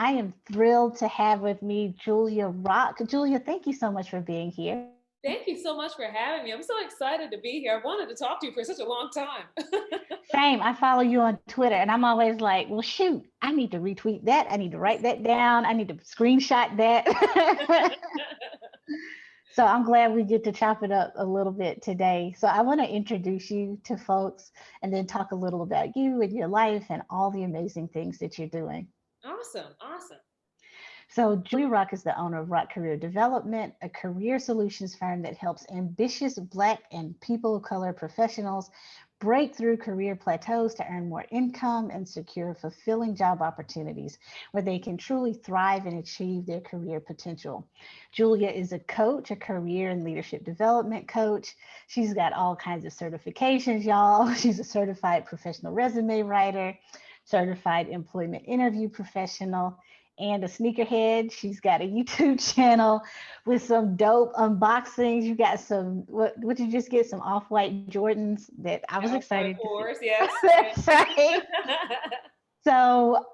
I am thrilled to have with me Julia Rock. Julia, thank you so much for being here. Thank you so much for having me. I'm so excited to be here. I've wanted to talk to you for such a long time. Same. I follow you on Twitter and I'm always like, well, shoot, I need to retweet that. I need to write that down. I need to screenshot that. So I'm glad we get to chop it up a little bit today. So I want to introduce you to folks and then talk a little about you and your life and all the amazing things that you're doing. Awesome. Awesome. So, Julia Rock is the owner of Rock Career Development, a career solutions firm that helps ambitious Black and people of color professionals break through career plateaus to earn more income and secure fulfilling job opportunities where they can truly thrive and achieve their career potential. Julia is a coach, a career and leadership development coach. She's got all kinds of certifications, y'all. She's a certified professional resume writer, certified employment interview professional, and a sneakerhead. She's got a YouTube channel with some dope unboxings. You got some, what would you just get? Some off-white Jordans that I was Of excited to see. course, yes. That's right. So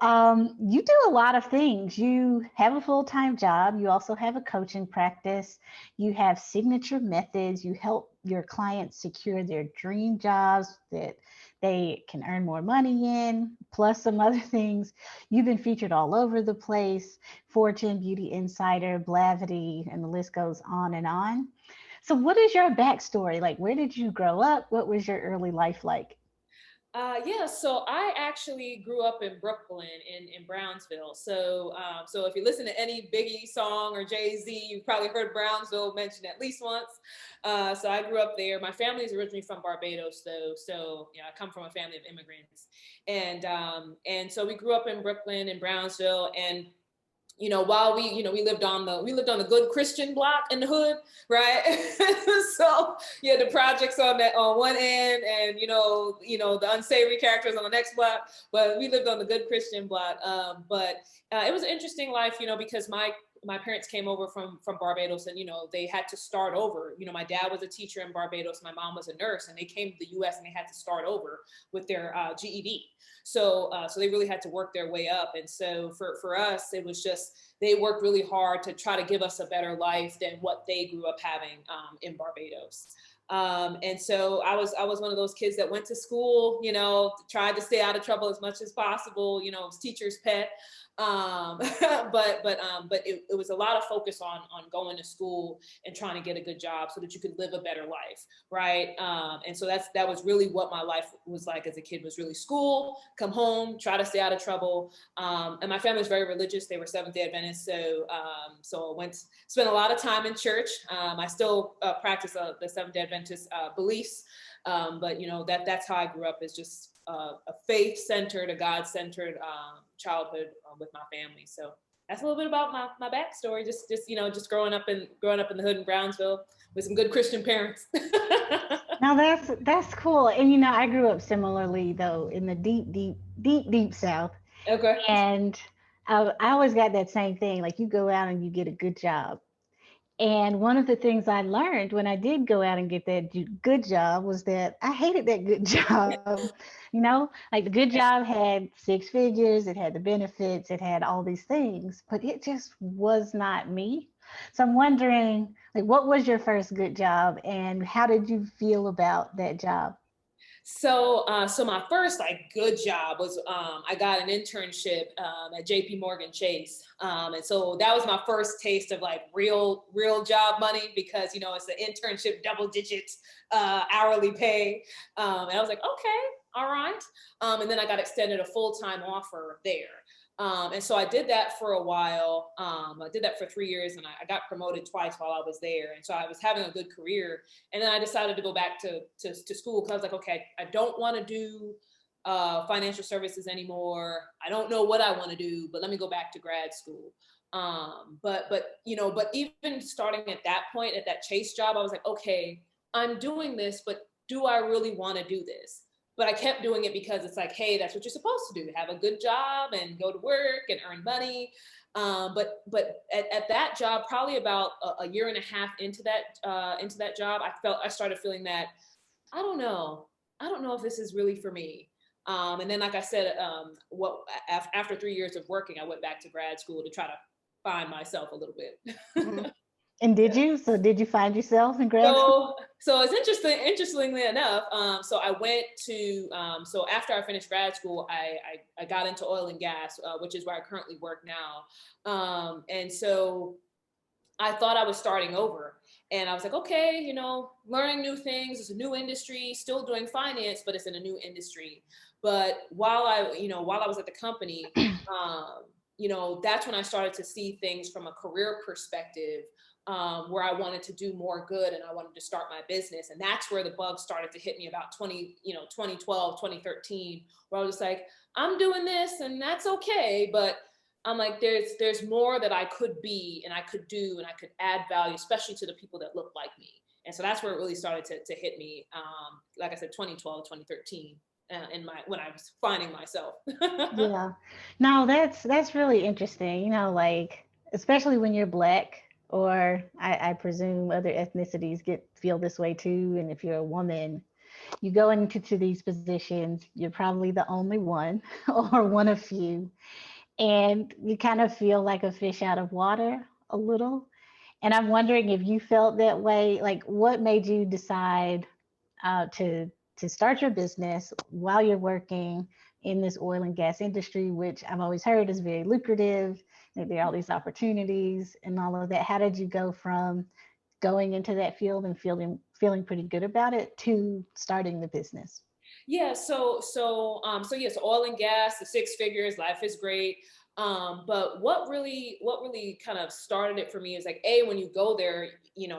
you do a lot of things. You have a full-time job. You also have a coaching practice. You have signature methods. You help your clients secure their dream jobs that they can earn more money in, plus some other things. You've been featured all over the place, Fortune, Beauty Insider, Blavity, and the list goes on and on. So what is your backstory? Like, where did you grow up? What was your early life like? Yeah, so I actually grew up in Brooklyn in Brownsville. So if you listen to any Biggie song or Jay-Z, you've probably heard Brownsville mentioned at least once. So I grew up there. My family is originally from Barbados, though. So yeah, I come from a family of immigrants, and so we grew up in Brooklyn and Brownsville, and while we lived on the good Christian block in the hood, right? So yeah, the projects on one end, and the unsavory characters on the next block. But we lived on the good Christian block. But it was an interesting life, because my parents came over from Barbados, and they had to start over. My dad was a teacher in Barbados, my mom was a nurse, and they came to the U.S. and they had to start over with their GED. So they really had to work their way up. And so for us, it was just, they worked really hard to try to give us a better life than what they grew up having in Barbados. And so I was one of those kids that went to school, tried to stay out of trouble as much as possible, was teacher's pet. But it was a lot of focus on going to school and trying to get a good job so that you could live a better life, right? And so that was really what my life was like as a kid, was really school, come home, try to stay out of trouble. And my family was very religious; they were Seventh-day Adventists, so I spent a lot of time in church. I still practice the Seventh-day Adventist beliefs. But that's how I grew up, is just a faith-centered, a God-centered childhood with my family. So that's a little bit about my backstory. Just growing up in the hood in Brownsville with some good Christian parents. Now that's cool. And I grew up similarly though in the deep South. Okay. And I always got that same thing. Like, you go out and you get a good job. And one of the things I learned when I did go out and get that good job was that I hated that good job. Like, the good job had 6 figures, it had the benefits, it had all these things, but it just was not me. So I'm wondering, like, what was your first good job and how did you feel about that job? So my first good job was I got an internship at JP Morgan Chase, and so that was my first taste of real job money, because it's an internship, double digits hourly pay, and I was like, okay, all right, and then I got extended a full-time offer there. And so I did that for a while. I did that for 3 years, and I got promoted twice while I was there. And so I was having a good career. And then I decided to go back to school, because I was like, okay, I don't want to do financial services anymore. I don't know what I want to do, but let me go back to grad school. But even starting at that point, at that Chase job, I was like, okay, I'm doing this, but do I really want to do this? But I kept doing it because it's like, hey, that's what you're supposed to do: have a good job and go to work and earn money. But at that job, probably about a year and a half into that job, I started feeling that I don't know if this is really for me. And then, like I said, after 3 years of working, I went back to grad school to try to find myself a little bit. Mhm. And did you? So did you find yourself in grad school? So it's interesting. Interestingly enough, so I went to so after I finished grad school, I got into oil and gas, which is where I currently work now. And so I thought I was starting over. And I was like, okay, learning new things. It's a new industry, still doing finance, but it's in a new industry. But while I was at the company, that's when I started to see things from a career perspective, where I wanted to do more good and I wanted to start my business. And that's where the bug started to hit me about 2012, 2013, where I was just like, I'm doing this and that's okay. But I'm like, there's more that I could be and I could do and I could add value, especially to the people that look like me. And so that's where it really started to hit me. Like I said, 2012, 2013, when I was finding myself. Yeah. No, that's really interesting. Like especially when you're Black, or I presume other ethnicities feel this way too. And if you're a woman, you go into these positions, you're probably the only one or one of few, and you kind of feel like a fish out of water a little. And I'm wondering if you felt that way. Like, what made you decide to start your business while you're working in this oil and gas industry, which I've always heard is very lucrative. There are all these opportunities and all of that. How did you go from going into that field and feeling pretty good about it to starting the business? Yeah, yes, oil and gas, the six figures, life is great. But what really kind of started it for me is like, when you go there,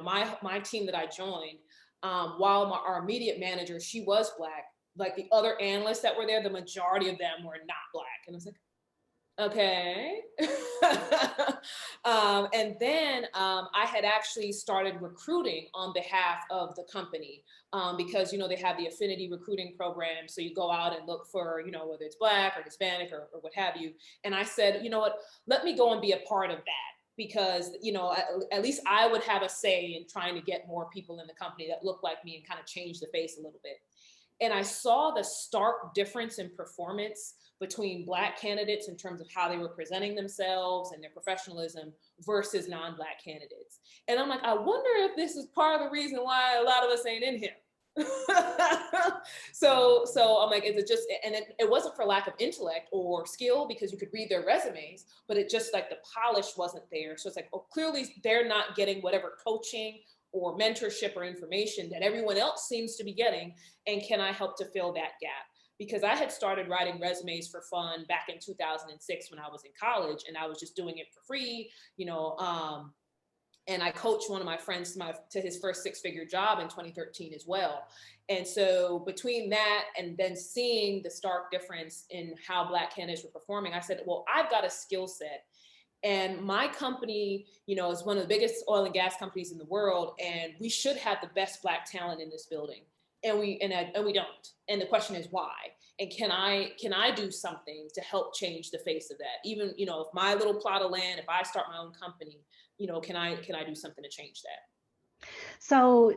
my team that I joined, while our immediate manager, she was Black, like the other analysts that were there, the majority of them were not Black. And I was like, okay. And then I had actually started recruiting on behalf of the company, because, they have the affinity recruiting program. So you go out and look for, whether it's Black or Hispanic or what have you. And I said, you know what, let me go and be a part of that. Because, at least I would have a say in trying to get more people in the company that look like me and kind of change the face a little bit. And I saw the stark difference in performance between Black candidates in terms of how they were presenting themselves and their professionalism versus non-Black candidates. And I'm like, I wonder if this is part of the reason why a lot of us ain't in here. So I'm like, is it just, and it wasn't for lack of intellect or skill, because you could read their resumes, but it just like the polish wasn't there. So it's like, oh, clearly they're not getting whatever coaching or mentorship or information that everyone else seems to be getting. And can I help to fill that gap? Because I had started writing resumes for fun back in 2006 when I was in college, and I was just doing it for free, and I coached one of my friends to his first six-figure job in 2013 as well. And so between that and then seeing the stark difference in how Black candidates were performing, I said, well, I've got a skill set. And my company, is one of the biggest oil and gas companies in the world, and we should have the best Black talent in this building. And we don't. And the question is why? And can I do something to help change the face of that? Even, if my little plot of land, if I start my own company, can I do something to change that? So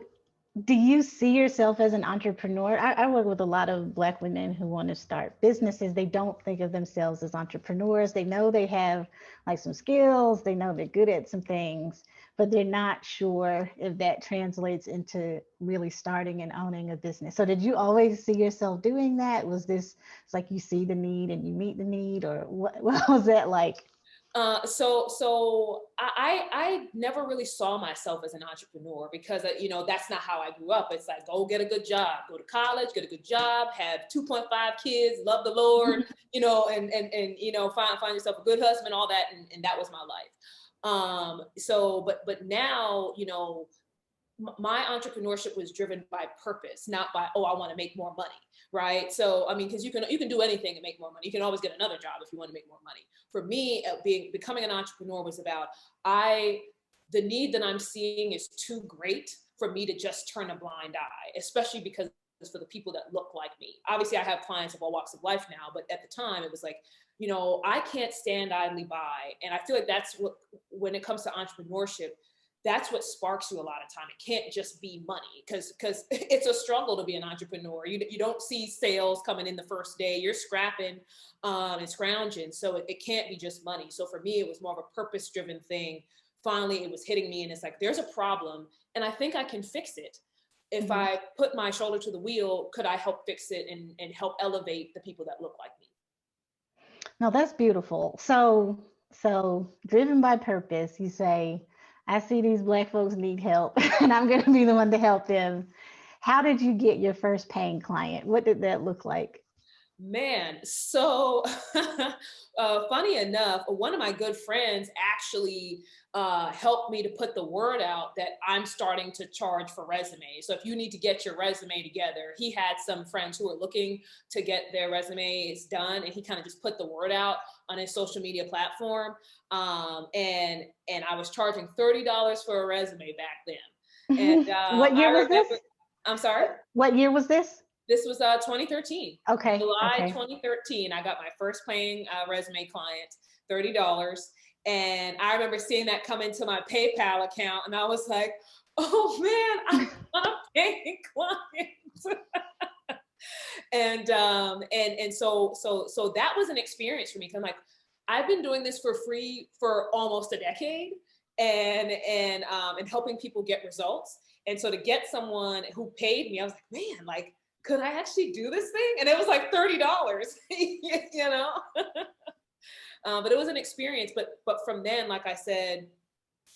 do you see yourself as an entrepreneur? I work with a lot of Black women who want to start businesses. They don't think of themselves as entrepreneurs. They know they have like some skills, they know they're good at some things, but they're not sure if that translates into really starting and owning a business. So did you always see yourself doing that? Was this, it's like you see the need and you meet the need, or what was that like? So I never really saw myself as an entrepreneur, because that's not how I grew up. It's like, go get a good job, go to college, get a good job, have 2.5 kids, love the Lord, and find yourself a good husband, all that, and that was my life. But now, my entrepreneurship was driven by purpose, not by, I want to make more money, right? So, I mean, because you can do anything and make more money. You can always get another job if you want to make more money. For me, becoming an entrepreneur was about, the need that I'm seeing is too great for me to just turn a blind eye, especially because it's for the people that look like me. Obviously, I have clients of all walks of life now, but at the time it was like, I can't stand idly by. And I feel like that's what, when it comes to entrepreneurship, that's what sparks you a lot of time. It can't just be money, because it's a struggle to be an entrepreneur. You don't see sales coming in the first day. You're scrapping and scrounging. So it can't be just money. So for me, it was more of a purpose-driven thing. Finally, it was hitting me, and it's like, there's a problem and I think I can fix it. If I put my shoulder to the wheel, could I help fix it and help elevate the people that look like me? No, that's beautiful. So driven by purpose, you say, I see these Black folks need help and I'm going to be the one to help them. How did you get your first paying client? What did that look like? Man, so funny enough, one of my good friends actually helped me to put the word out that I'm starting to charge for resumes. So if you need to get your resume together, he had some friends who were looking to get their resumes done, and he kind of just put the word out on his social media platform. And I was charging $30 for a resume back then. And What year I was this? remember, I'm sorry? What year was this? This was 2013. Okay. July Okay. 2013, I got my first paying resume client, $30. And I remember seeing that come into my PayPal account, and I was like, oh man, I'm paying clients. And so that was an experience for me. Cause I'm like, I've been doing this for free for almost a decade, and helping people get results. And so to get someone who paid me, I was like, man, like, could I actually do this thing? And it was like $30, you know? But it was an experience. But from then, like I said,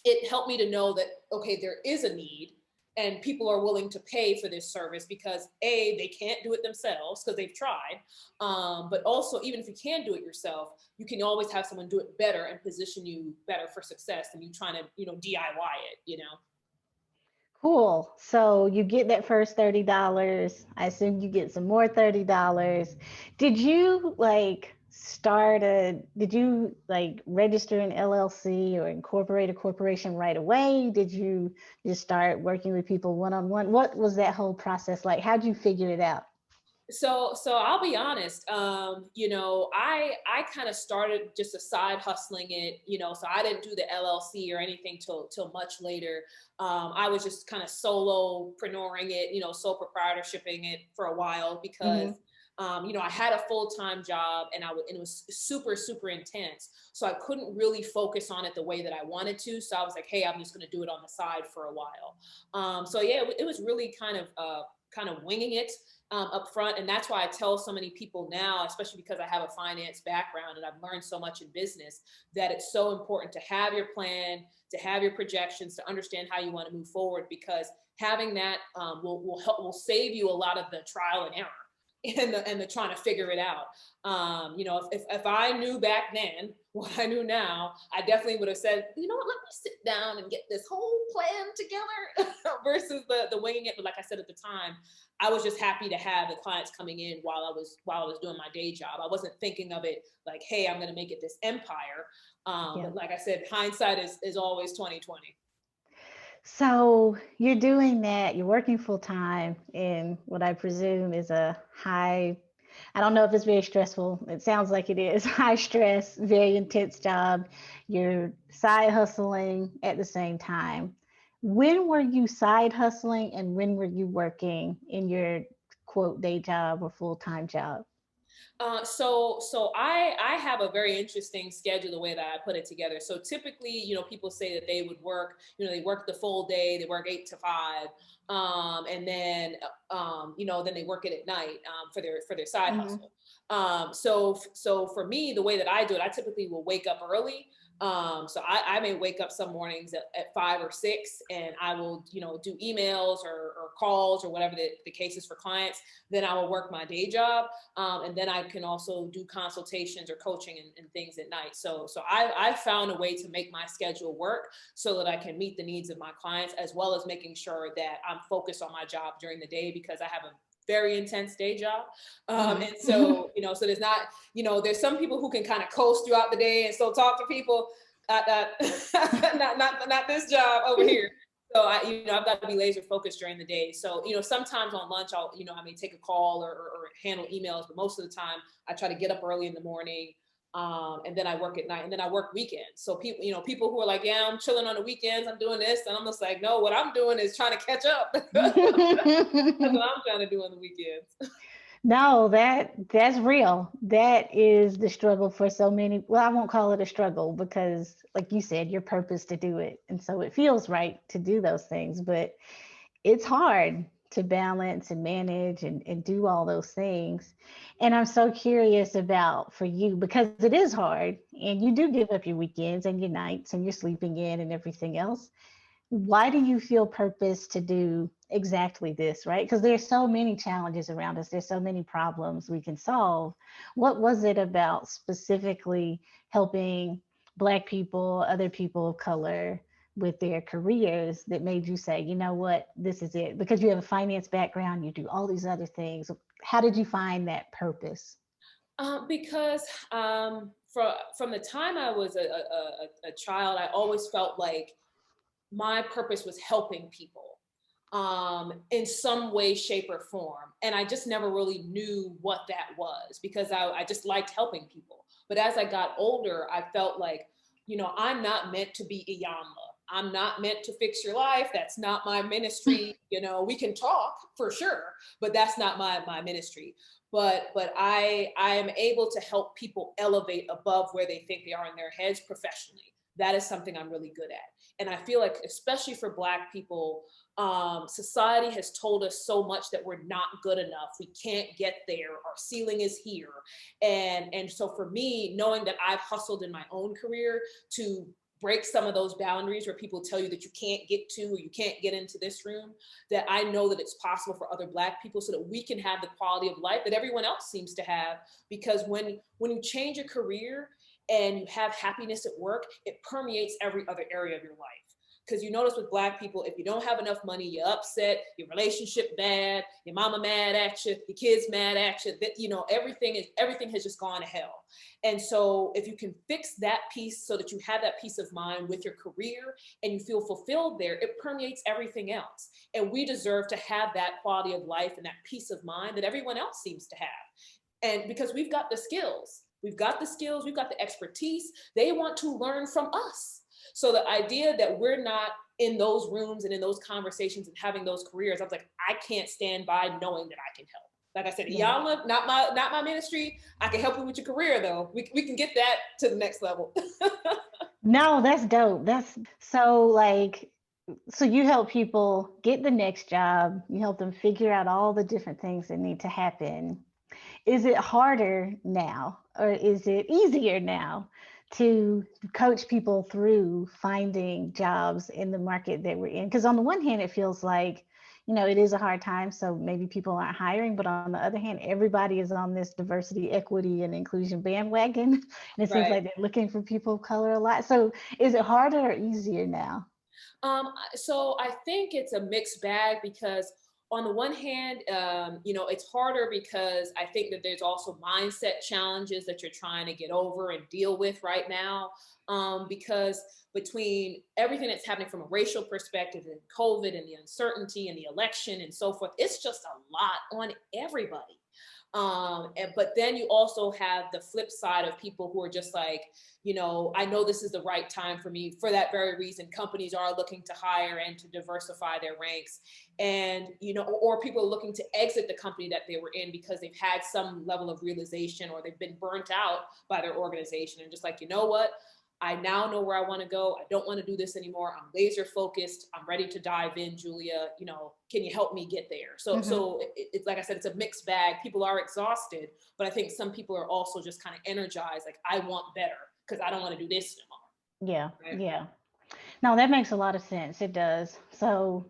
it helped me to know that, okay, there is a need and people are willing to pay for this service because they can't do it themselves because they've tried. But also, even if you can do it yourself, you can always have someone do it better and position you better for success than you trying to, DIY it, Cool. So you get that first $30. I assume you get some more $30. Did you did you register an LLC or incorporate a corporation right away? Did you just start working with people one-on-one? What was that whole process like? How'd you figure it out? So I'll be honest, I kind of started just a side hustling it, so I didn't do the LLC or anything till much later. I was just kind of solopreneuring it, sole proprietorshipping it for a while because, I had a full-time job and it was super, super intense. So I couldn't really focus on it the way that I wanted to. So I was like, hey, I'm just going to do it on the side for a while. So yeah, it was really kind of winging it up front. And that's why I tell so many people now, especially because I have a finance background and I've learned so much in business, that it's so important to have your plan, to have your projections, to understand how you want to move forward, because having that will save you a lot of the trial and error and the trying to figure it out. If I knew back then what I knew now, I definitely would have said, you know what, let me sit down and get this whole plan together versus the winging it. But like I said at the time, I was just happy to have the clients coming in while I was doing my day job. I wasn't thinking of it like, hey, I'm going to make it this empire. But like I said, hindsight is always 2020. So you're doing that, you're working full time in what I presume is a high, I don't know if it's very stressful. It sounds like it is high stress, very intense job. You're side hustling at the same time. When were you side hustling and when were you working in your quote day job or full-time job? So I have a very interesting schedule the way that I put it together. So typically, people say that they would work, they work the full day, they work 8 to 5, and then then they work it at night for their side hustle. So for me, the way that I do it, I typically will wake up early. So I may wake up some mornings at 5 or 6, and I will, do emails or calls or whatever the case is for clients. Then I will work my day job. And then I can also do consultations or coaching and things at night. So I found a way to make my schedule work so that I can meet the needs of my clients, as well as making sure that I'm focused on my job during the day, because I have a very intense day job. And so, so there's not, there's some people who can kind of coast throughout the day and still talk to people. Not this job over here. So I've got to be laser focused during the day. So, sometimes on lunch, I may take a call or handle emails, but most of the time I try to get up early in the morning, And then I work at night, and then I work weekends. So people, people who are like, yeah, I'm chilling on the weekends, I'm doing this. And I'm just like, no, what I'm doing is trying to catch up. That's what I'm trying to do on the weekends. No, that's real. That is the struggle for so many. Well, I won't call it a struggle because, like you said, your purpose to do it. And so it feels right to do those things, but it's hard to balance and manage and do all those things. And I'm so curious about for you because it is hard and you do give up your weekends and your nights and your sleeping in and everything else. Why do you feel purpose to do exactly this, right? Because there's so many challenges around us, there's so many problems we can solve. What was it about specifically helping Black people, other people of color with their careers that made you say, you know what, this is it? Because you have a finance background, you do all these other things. How did you find that purpose? Because from the time I was a child, I always felt like my purpose was helping people in some way, shape, or form. And I just never really knew what that was because I just liked helping people. But as I got older, I felt like, I'm not meant to be Iyanla. I'm not meant to fix your life. That's not my ministry. We can talk for sure, but that's not my ministry. But I am able to help people elevate above where they think they are in their heads professionally. That is something I'm really good at. And I feel like, especially for Black people, society has told us so much that we're not good enough. We can't get there. Our ceiling is here. And so for me, knowing that I've hustled in my own career to break some of those boundaries where people tell you that you can't get to or you can't get into this room, that I know that it's possible for other Black people so that we can have the quality of life that everyone else seems to have. Because when you change your career and you have happiness at work, it permeates every other area of your life. Because you notice with Black people, if you don't have enough money, you're upset, your relationship bad, your mama mad at you, your kids mad at you, that, everything has just gone to hell. And so if you can fix that piece so that you have that peace of mind with your career and you feel fulfilled there, it permeates everything else. And we deserve to have that quality of life and that peace of mind that everyone else seems to have. And because we've got the skills, we've got the expertise, they want to learn from us. So the idea that we're not in those rooms and in those conversations and having those careers, I was like, I can't stand by knowing that I can help. Like I said, Yeah. Iyanla, not my ministry. I can help you with your career though. We can get that to the next level. No, that's dope. That's so like, so you help people get the next job, you help them figure out all the different things that need to happen. Is it harder now or is it easier now to coach people through finding jobs in the market that we're in? Because on the one hand, it feels like, it is a hard time. So maybe people aren't hiring. But on the other hand, everybody is on this diversity, equity, and inclusion bandwagon. And it seems Right. like they're looking for people of color a lot. So is it harder or easier now? So I think it's a mixed bag because on the one hand, it's harder because I think that there's also mindset challenges that you're trying to get over and deal with right now. Because between everything that's happening from a racial perspective and COVID and the uncertainty and the election and so forth, it's just a lot on everybody. But then you also have the flip side of people who are just like, I know this is the right time for me. For that very reason, companies are looking to hire and to diversify their ranks. And, or people are looking to exit the company that they were in because they've had some level of realization or they've been burnt out by their organization and just like, you know what? I now know where I want to go. I don't want to do this anymore. I'm laser focused. I'm ready to dive in, Julia. Can you help me get there? So it's like I said, it's a mixed bag. People are exhausted, but I think some people are also just kind of energized. Like I want better because I don't want to do this anymore. Yeah. Right? Yeah. No, that makes a lot of sense. It does. So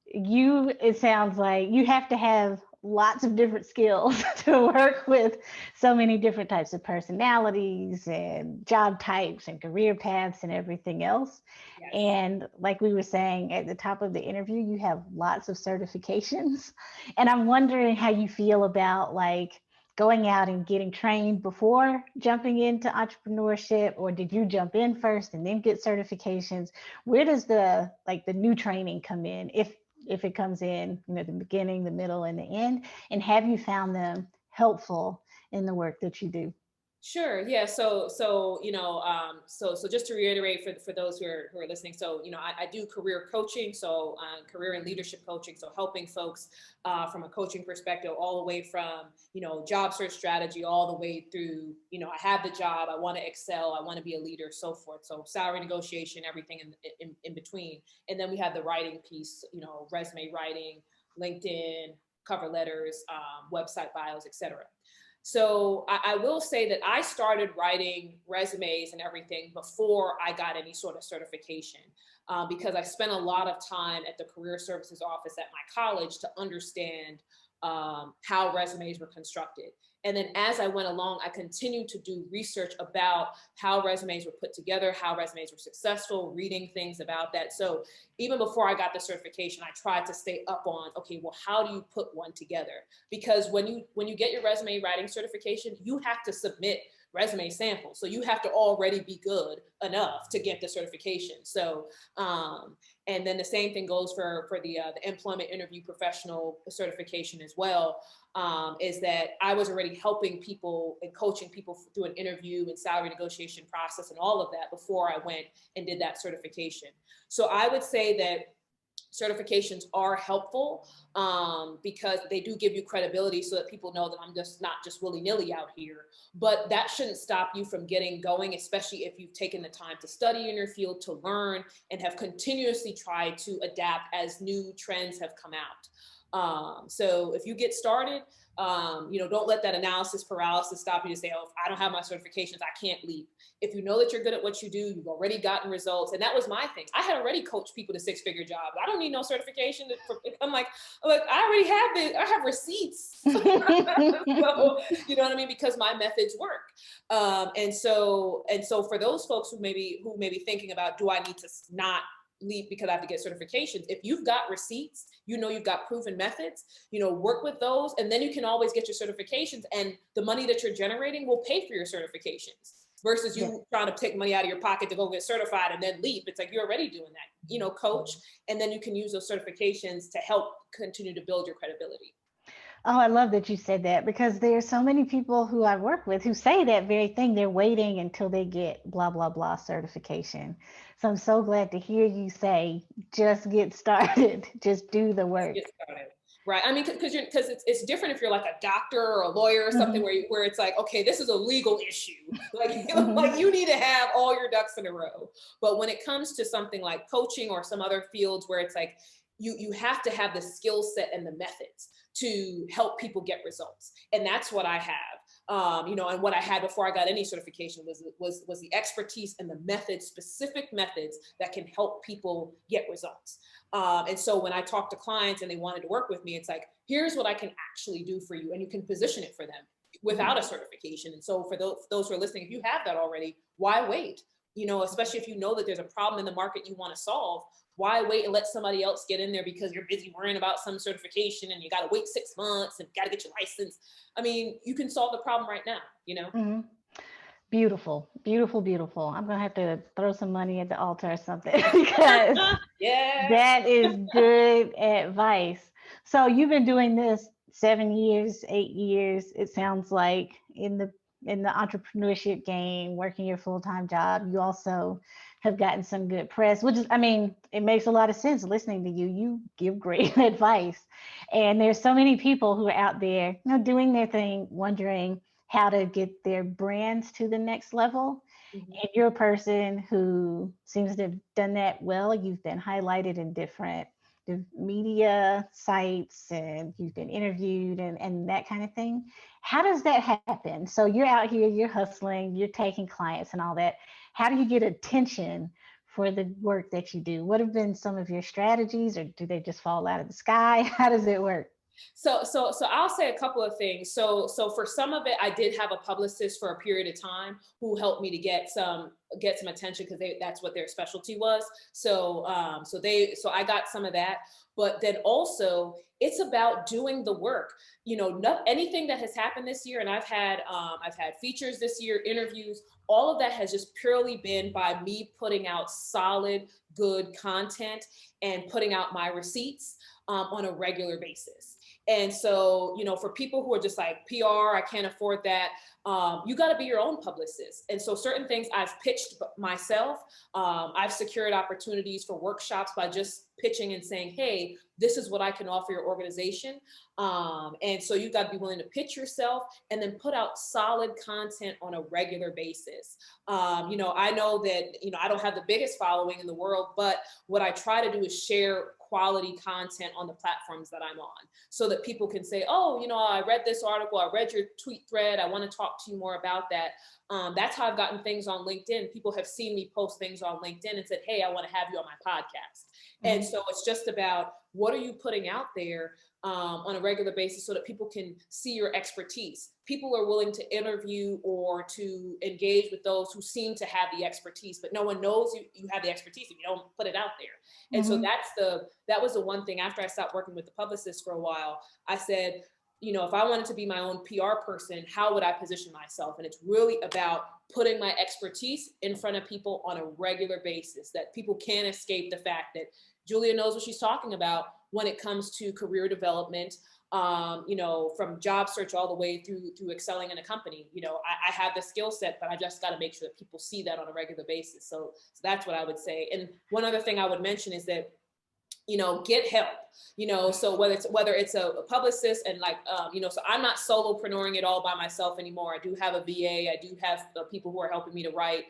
it sounds like you have to have lots of different skills to work with so many different types of personalities and job types and career paths and everything else. Yes. And like we were saying at the top of the interview, you have lots of certifications. And I'm wondering how you feel about like going out and getting trained before jumping into entrepreneurship, or did you jump in first and then get certifications? Where does the new training come in, if it comes in, the beginning, the middle, and the end? And have you found them helpful in the work that you do? Sure. Yeah. So just to reiterate for those who are listening, so I do career coaching, so career and leadership coaching, so helping folks from a coaching perspective, all the way from job search strategy, all the way through I have the job, I want to excel, I want to be a leader, so forth. So salary negotiation, everything in between, and then we have the writing piece, resume writing, LinkedIn, cover letters, website bios, etc. So I will say that I started writing resumes and everything before I got any sort of certification, because I spent a lot of time at the career services office at my college to understand how resumes were constructed. And then as I went along, I continued to do research about how resumes were put together, how resumes were successful, reading things about that. So even before I got the certification, I tried to stay up on, okay, well, how do you put one together? Because when you get your resume writing certification, you have to submit resume samples. So you have to already be good enough to get the certification. So, and then the same thing goes for the employment interview professional certification as well. Is that I was already helping people and coaching people through an interview and salary negotiation process and all of that before I went and did that certification. So I would say that certifications are helpful, because they do give you credibility so that people know that I'm just not just willy-nilly out here. But that shouldn't stop you from getting going, especially if you've taken the time to study in your field, to learn, and have continuously tried to adapt as new trends have come out. So if you get started, don't let that analysis paralysis stop you to say, oh, if I don't have my certifications, I can't leap. If you know that you're good at what you do, you've already gotten results. And that was my thing. I had already coached people to six-figure jobs. I don't need no certification. I'm like, look, I already have it. I have receipts. So, you know what I mean? Because my methods work. And so for those folks who may be thinking about, do I need to not leap because I have to get certifications? If you've got receipts, you've got proven methods, work with those, and then you can always get your certifications, and the money that you're generating will pay for your certifications versus you trying to take money out of your pocket to go get certified and then leap. It's like you're already doing that, coach, and then you can use those certifications to help continue to build your credibility. Oh, I love that you said that, because there are so many people who I work with who say that very thing. They're waiting until they get blah, blah, blah certification. So I'm so glad to hear you say, just get started, just do the work. Get started. Right. I mean, because it's different if you're like a doctor or a lawyer or something, where it's like, okay, this is a legal issue. Like, like you need to have all your ducks in a row. But when it comes to something like coaching or some other fields where it's like, you have to have the skill set and the methods to help people get results. And that's what I have. And what I had before I got any certification was the expertise and the methods, specific methods that can help people get results. And so when I talk to clients and they wanted to work with me, it's like, here's what I can actually do for you. And you can position it for them without a certification. And so for those who are listening, if you have that already, why wait? Especially if you know that there's a problem in the market you want to solve, why wait and let somebody else get in there because you're busy worrying about some certification and you got to wait 6 months and got to get your license? I mean, you can solve the problem right now, Mm-hmm. Beautiful, beautiful, beautiful. I'm going to have to throw some money at the altar or something because that is good advice. So you've been doing this 7 years, 8 years, it sounds like, in the entrepreneurship game, working your full-time job. You also have gotten some good press, which is, I mean, it makes a lot of sense listening to you. You give great advice. And there's so many people who are out there, doing their thing, wondering how to get their brands to the next level. And you're a person who seems to have done that well. You've been highlighted in different media sites and you've been interviewed and that kind of thing. How does that happen? So you're out here, you're hustling, you're taking clients and all that. How do you get attention for the work that you do? What have been some of your strategies, or do they just fall out of the sky? How does it work? So I'll say a couple of things. So for some of it, I did have a publicist for a period of time who helped me to get some attention because that's what their specialty was. So I got some of that. But then also it's about doing the work. Not anything that has happened this year, and I've had features this year, interviews, all of that has just purely been by me putting out solid, good content and putting out my receipts on a regular basis. And so, for people who are just like PR, I can't afford that. You got to be your own publicist. And so certain things I've pitched myself. I've secured opportunities for workshops by just pitching and saying, hey, this is what I can offer your organization. And so you've got to be willing to pitch yourself and then put out solid content on a regular basis. I know that, I don't have the biggest following in the world, but what I try to do is share quality content on the platforms that I'm on so that people can say, oh, I read this article, I read your tweet thread, I want to talk to you more about that. That's how I've gotten things on LinkedIn. People have seen me post things on LinkedIn and said, hey, I want to have you on my podcast. Mm-hmm. And so it's just about what are you putting out there on a regular basis so that people can see your expertise. People are willing to interview or to engage with those who seem to have the expertise, but no one knows you have the expertise if you don't put it out there. And so that was the one thing after I stopped working with the publicist for a while. I said, if I wanted to be my own PR person, how would I position myself? And it's really about putting my expertise in front of people on a regular basis, that people can't escape the fact that Julia knows what she's talking about when it comes to career development, from job search all the way through excelling in a company. I have the skill set, but I just got to make sure that people see that on a regular basis. So that's what I would say. And one other thing I would mention is that, get help, so whether it's a publicist and so I'm not solopreneuring it all by myself anymore. I do have a VA. I do have people who are helping me to write.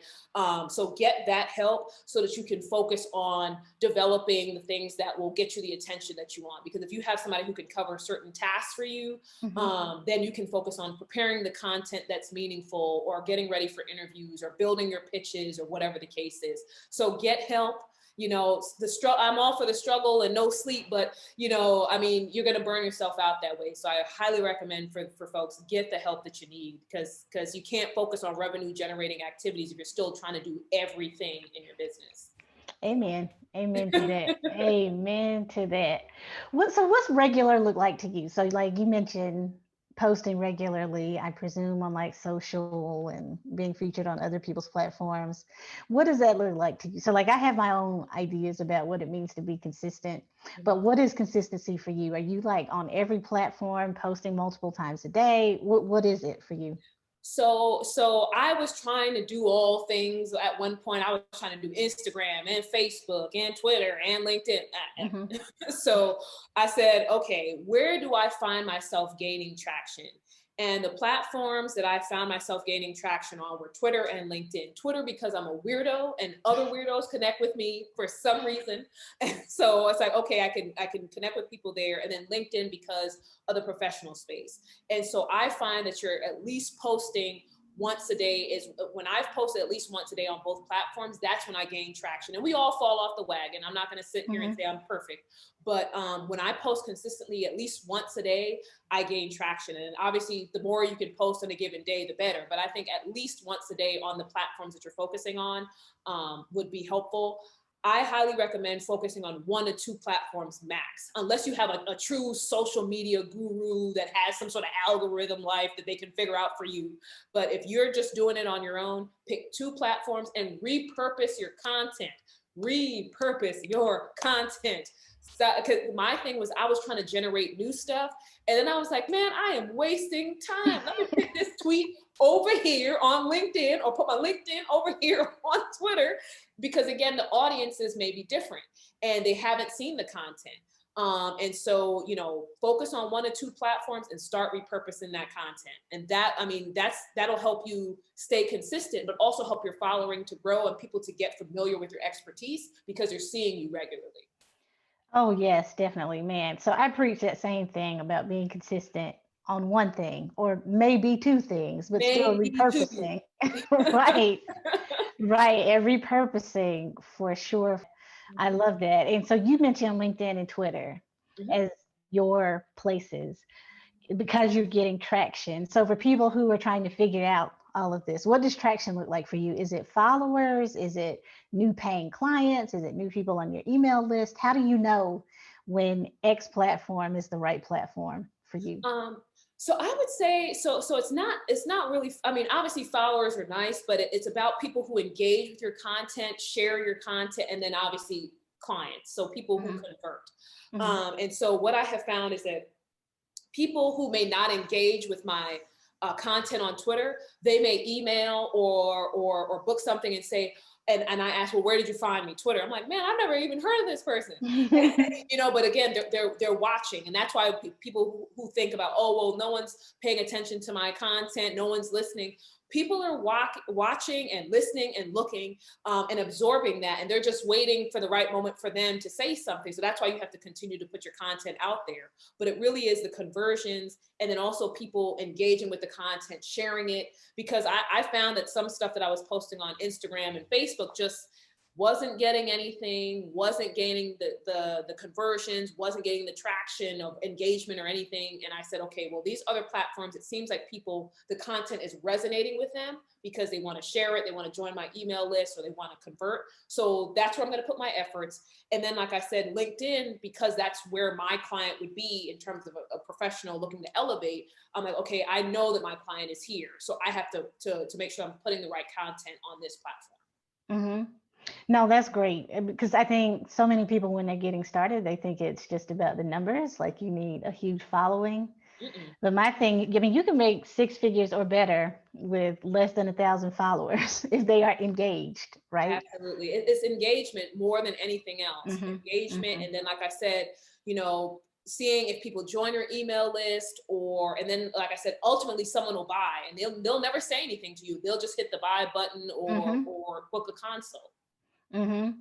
So get that help so that you can focus on developing the things that will get you the attention that you want. Because if you have somebody who can cover certain tasks for you, then you can focus on preparing the content that's meaningful or getting ready for interviews or building your pitches or whatever the case is. So get help. I'm all for the struggle and no sleep, but you're going to burn yourself out that way. So I highly recommend for folks, get the help that you need because you can't focus on revenue generating activities if you're still trying to do everything in your business. Amen. Amen to that. Amen to that. What's regular look like to you? So like you mentioned posting regularly, I presume on like social and being featured on other people's platforms. What does that look like to you? So like I have my own ideas about what it means to be consistent, but what is consistency for you? Are you like on every platform posting multiple times a day? What is it for you? So I was trying to do all things at one point. I was trying to do Instagram and Facebook and Twitter and LinkedIn. So I said, okay, where do I find myself gaining traction? And the platforms that I found myself gaining traction on were Twitter and LinkedIn. Twitter because I'm a weirdo and other weirdos connect with me for some reason. And so it's like, okay, I can connect with people there. And then LinkedIn because of the professional space. And so I find that you're at least posting once a day is when I've posted at least once a day on both platforms, that's when I gain traction. And we all fall off the wagon. I'm not going to sit here and say I'm perfect, but when I post consistently at least once a day, I gain traction. And obviously the more you can post on a given day, the better. But I think at least once a day on the platforms that you're focusing on would be helpful. I highly recommend focusing on 1 to 2 platforms max, unless you have a true social media guru that has some sort of algorithm life that they can figure out for you. But if you're just doing it on your own, pick 2 platforms and repurpose your content. Repurpose your content. Because my thing was I was trying to generate new stuff. And then I was like, man, I am wasting time. Let me pick this tweet over here on LinkedIn or put my LinkedIn over here on Twitter. Because again, the audiences may be different and they haven't seen the content. And so, focus on 1 or 2 platforms and start repurposing that content. And that'll help you stay consistent, but also help your following to grow and people to get familiar with your expertise because they're seeing you regularly. Oh, yes, definitely, man. So I preach that same thing about being consistent on one thing or maybe 2 things, but still repurposing. Right. Right. And repurposing for sure. I love that. And so you mentioned LinkedIn and Twitter as your places because you're getting traction. So for people who are trying to figure out all of this, what does traction look like for you? Is it followers? Is it new paying clients? Is it new people on your email list? How do you know when X platform is the right platform for you? So I would say, so it's not really, obviously followers are nice, but it's about people who engage with your content, share your content, and then obviously clients. So people who convert. And so what I have found is that people who may not engage with my content on Twitter, they may email or book something and say, and I ask, well, where did you find me? Twitter. I'm like, man, I've never even heard of this person. But again, they're watching. And that's why people who think about, oh, well, no one's paying attention to my content, no one's listening. People are watching and listening and looking and absorbing that. And they're just waiting for the right moment for them to say something. So that's why you have to continue to put your content out there. But it really is the conversions, and then also people engaging with the content, sharing it. Because I found that some stuff that I was posting on Instagram and Facebook just wasn't getting anything, wasn't gaining the conversions, wasn't getting the traction of engagement or anything. And I said, okay, well, these other platforms, it seems like the content is resonating with them because they want to share it, they want to join my email list, or they want to convert. So that's where I'm going to put my efforts. And then, like I said, LinkedIn, because that's where my client would be in terms of a professional looking to elevate. I'm like, okay, I know that my client is here. So I have to make sure I'm putting the right content on this platform. Mm-hmm. No, that's great, because I think so many people, when they're getting started, they think it's just about the numbers, like you need a huge following. Mm-mm. But my thing, I mean, you can make six figures or better with less than 1,000 followers if they are engaged, right? Absolutely. It's engagement more than anything else. Mm-hmm. Engagement. Mm-hmm. And then, like I said, seeing if people join your email list, and then, like I said, ultimately someone will buy, and they'll never say anything to you. They'll just hit the buy button or book a consult. Mm-hmm.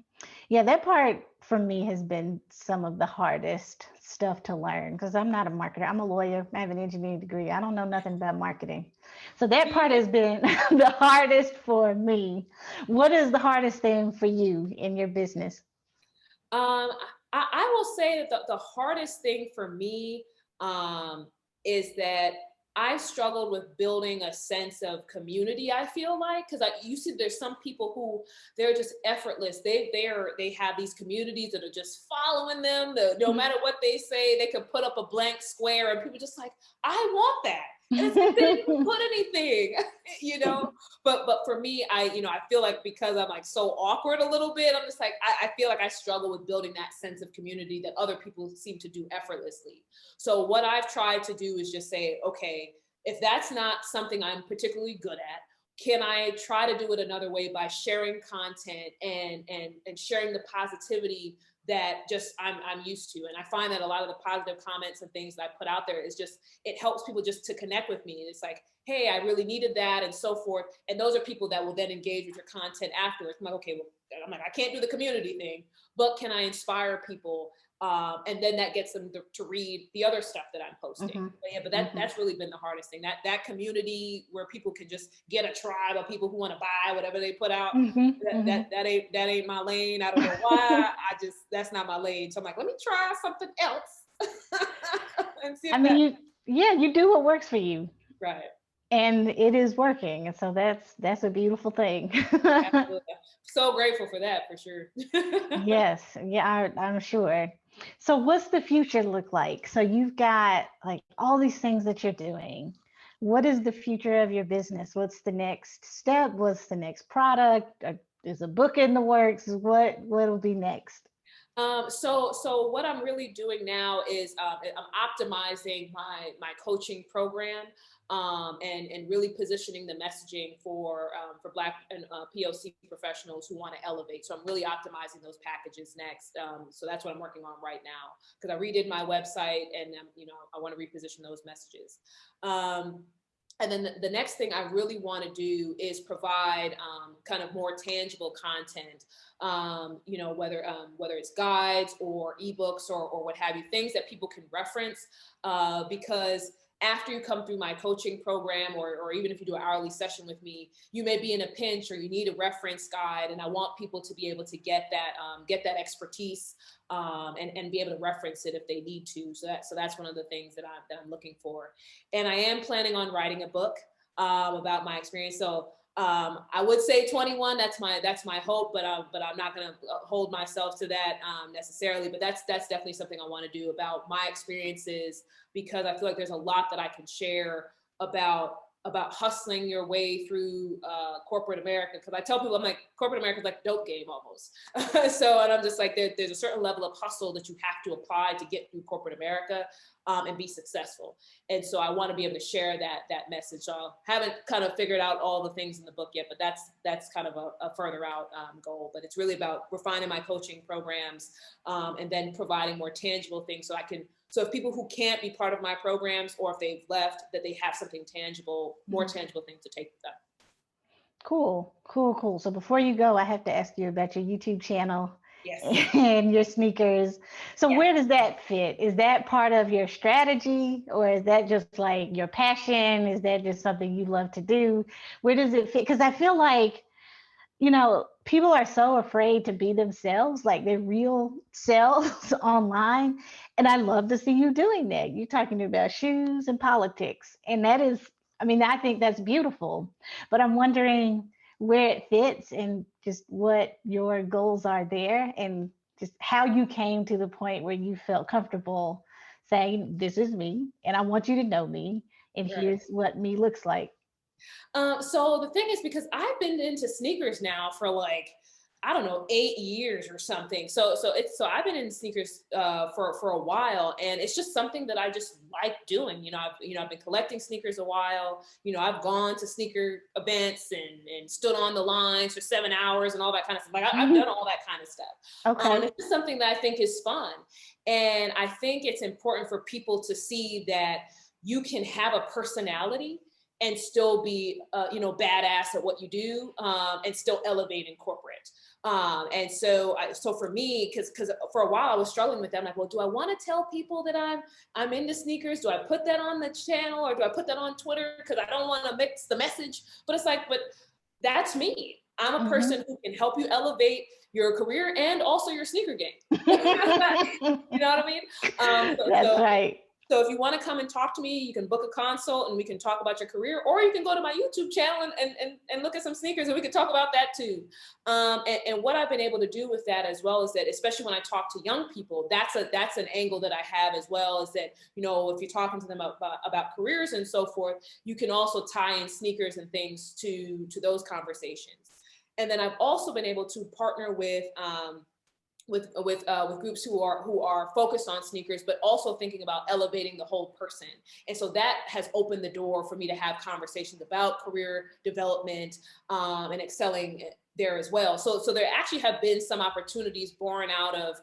Yeah, that part for me has been some of the hardest stuff to learn, because I'm not a marketer. I'm a lawyer. I have an engineering degree. I don't know nothing about marketing. So that part has been the hardest for me. What is the hardest thing for you in your business? I will say that the hardest thing for me is that I struggled with building a sense of community. I feel like, because you see, there's some people who they're just effortless. They have these communities that are just following them. No matter what they say, they could put up a blank square, and people just like, I want that. And it's like, they didn't even put anything, But for me, I feel like, because I'm like so awkward a little bit, I'm just like, I feel like I struggle with building that sense of community that other people seem to do effortlessly. So what I've tried to do is just say, okay, if that's not something I'm particularly good at, can I try to do it another way by sharing content and sharing the positivity that just I'm used to. And I find that a lot of the positive comments and things that I put out there is just, it helps people just to connect with me. And it's like, hey, I really needed that, and so forth. And those are people that will then engage with your content afterwards. I'm like, okay, well, I can't do the community thing, but can I inspire people? And then that gets them to read the other stuff that I'm posting. But that's really been the hardest thing. That community where people can just get a tribe of people who want to buy whatever they put out. That ain't my lane. I don't know why. That's not my lane. So I'm like, let me try something else and see if you do what works for you. Right. And it is working. And so that's a beautiful thing. Absolutely. So grateful for that, for sure. Yes. Yeah, I'm sure. So what's the future look like? So you've got like all these things that you're doing. What is the future of your business? What's the next step? What's the next product? Is a book in the works? What'll be next? So what I'm really doing now is I'm optimizing my coaching program, and really positioning the messaging for Black and POC professionals who want to elevate. So I'm really optimizing those packages next. So that's what I'm working on right now, because I redid my website, and I want to reposition those messages. And then the next thing I really want to do is provide kind of more tangible content, whether it's guides or ebooks or what have you, things that people can reference, because after you come through my coaching program, or even if you do an hourly session with me, you may be in a pinch or you need a reference guide, and I want people to be able to get that expertise, and be able to reference it if they need to. So that's one of the things that I'm looking for. And I am planning on writing a book about my experience. So I would say 21. That's my hope, but I'm not going to hold myself to that necessarily. But that's definitely something I want to do about my experiences, because I feel like there's a lot that I can share about hustling your way through corporate America. Because I tell people, I'm like, corporate America is like a dope game almost. And I'm just like, there's a certain level of hustle that you have to apply to get through corporate America. and be successful. And so I want to be able to share that message. So I haven't kind of figured out all the things in the book yet, but that's kind of a further out goal. But it's really about refining my coaching programs and then providing more tangible things so if people who can't be part of my programs, or if they've left, that they have something tangible, more tangible things to take with them. Cool. So before you go, I have to ask you about your YouTube channel. Yes. And your sneakers. So Yes. where does that fit? Is that part of your strategy, or is that just like your passion? Is that just something you love to do? Where does it fit? Because I feel like, people are so afraid to be themselves, like their real selves online. And I love to see you doing that. You're talking about shoes and politics. And that is, I think that's beautiful. But I'm wondering where it fits and just what your goals are there, and just how you came to the point where you felt comfortable saying, this is me, and I want you to know me, and Right. here's what me looks like. So the thing is, because I've been into sneakers now for like, I don't know, 8 years or something. So I've been in sneakers for a while, and it's just something that I just like doing. I've been collecting sneakers a while. I've gone to sneaker events and stood on the lines for 7 hours and all that kind of stuff. Like I've done all that kind of stuff. Okay. It's just something that I think is fun, and I think it's important for people to see that you can have a personality and still be, badass at what you do, and still elevate in corporate. And so for me, because for a while I was struggling with that. I'm like, well, do I want to tell people that I'm into sneakers? Do I put that on the channel, or do I put that on Twitter? Because I don't want to mix the message. But it's like, but that's me. I'm a person who can help you elevate your career and also your sneaker game. You know what I mean? That's right. So if you want to come and talk to me, you can book a consult and we can talk about your career, or you can go to my YouTube channel and look at some sneakers and we can talk about that too. And what I've been able to do with that as well is that, especially when I talk to young people, that's an angle that I have as well, is that, if you're talking to them about careers and so forth, you can also tie in sneakers and things to those conversations. And then I've also been able to partner with groups who are focused on sneakers, but also thinking about elevating the whole person. And so that has opened the door for me to have conversations about career development and excelling there as well. So there actually have been some opportunities born out of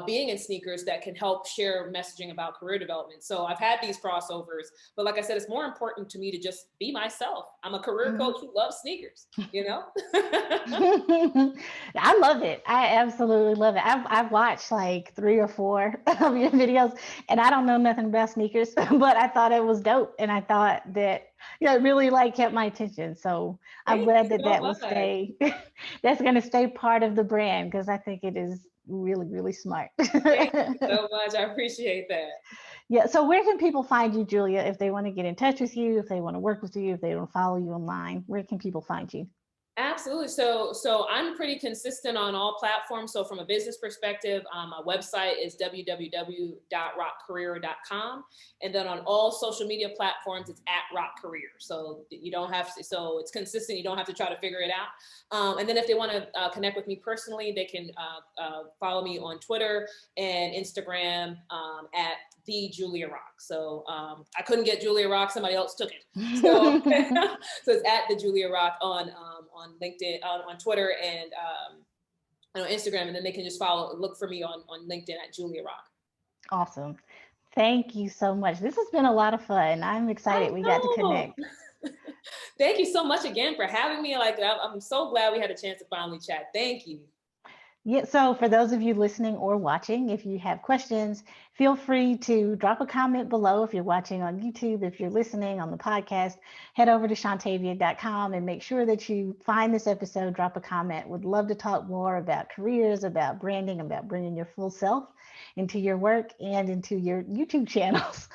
being in sneakers that can help share messaging about career development. So I've had these crossovers, but like I said, it's more important to me to just be myself. I'm a career coach who loves sneakers, I love it. I absolutely love it. I've watched like 3 or 4 of your videos, and I don't know nothing about sneakers, but I thought it was dope, and I thought that it really kept my attention. So I'm glad that will stay. That's going to stay part of the brand, because I think it is really, really smart. Thank you so much. I appreciate that. Yeah. So where can people find you, Julia, if they want to get in touch with you, if they want to work with you, if they want to follow you online? Where can people find you? Absolutely. So I'm pretty consistent on all platforms. So from a business perspective, my website is www.rockcareer.com. And then on all social media platforms, it's @rockcareer. So you don't have to, so it's consistent. You don't have to try to figure it out. And then if they want to connect with me personally, they can follow me on Twitter and Instagram at the Julia Rock. So I couldn't get Julia Rock, somebody else took it. So, so it's at the Julia Rock on LinkedIn, on Twitter, and on Instagram, and then they can just look for me on LinkedIn at Julia Rock. Awesome. Thank you so much. This has been a lot of fun. I'm excited we got to connect. Thank you so much again for having me. I'm so glad we had a chance to finally chat. Thank you. Yeah, so for those of you listening or watching, if you have questions, feel free to drop a comment below. If you're watching on YouTube, if you're listening on the podcast, head over to shantavia.com and make sure that you find this episode, drop a comment. Would love to talk more about careers, about branding, about bringing your full self into your work and into your YouTube channels.